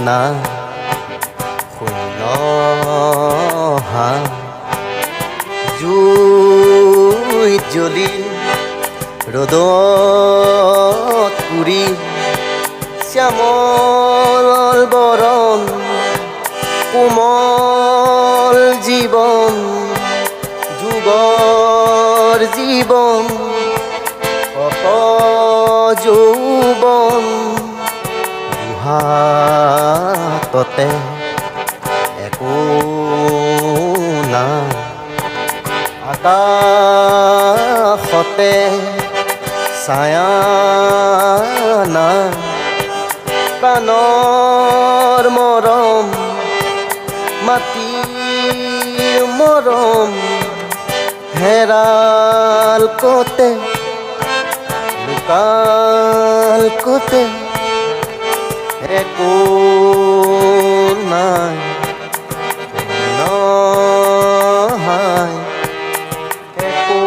না শূন্য জুইত জ্বলি ৰ'দত পুৰি শ্যামল বৰণ কোমল জীৱন যুগৰ জীৱন যৌৱন হাততে একো নাই আকাশতে ছায়া নাই প্ৰাণৰ মৰম মাটিৰ মৰম হেৰাল কতে লুকাল কতে একো নাই নহয় একো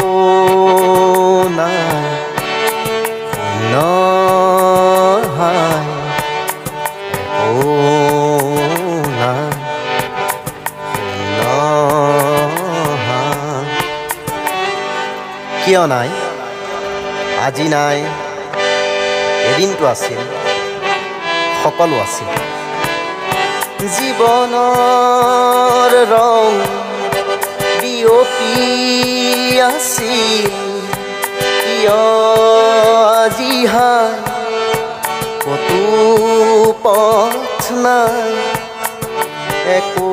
নাই নহয় একো নাই নহয় কিয় নাই আজি নাই এদিনটো আছিল সকলো আছিল জীৱনৰ ৰং বিয়পি আছিল কিয় আজি হাই কতো পথ নাই একো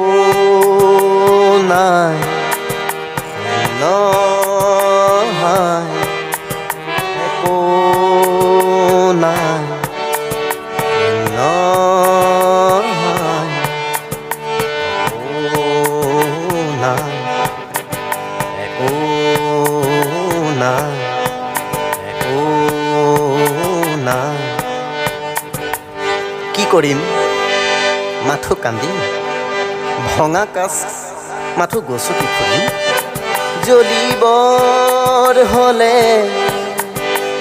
নাই নহয় একো নাই কি কৰিম মাথো কান্দিম ভঙা কাজ মাথো গছকি ফুৰিম জ্বলিবৰ হ'লে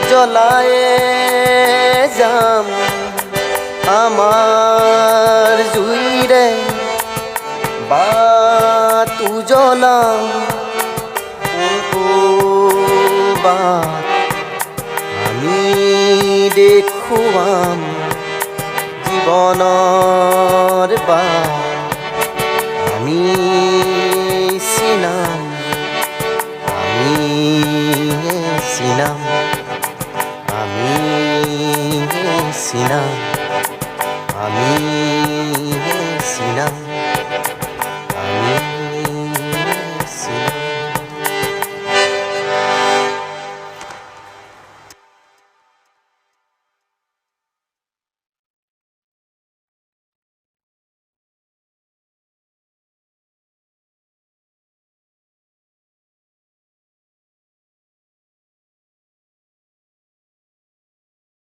জ্বলায়ে যাম আমাৰ জুইৰে বাটো জ্বলাম কোনটো বাট আমি দেখুৱাম জীৱনৰ বাট আমি চিনাম আমি চিনাম আমি চিনাম আমি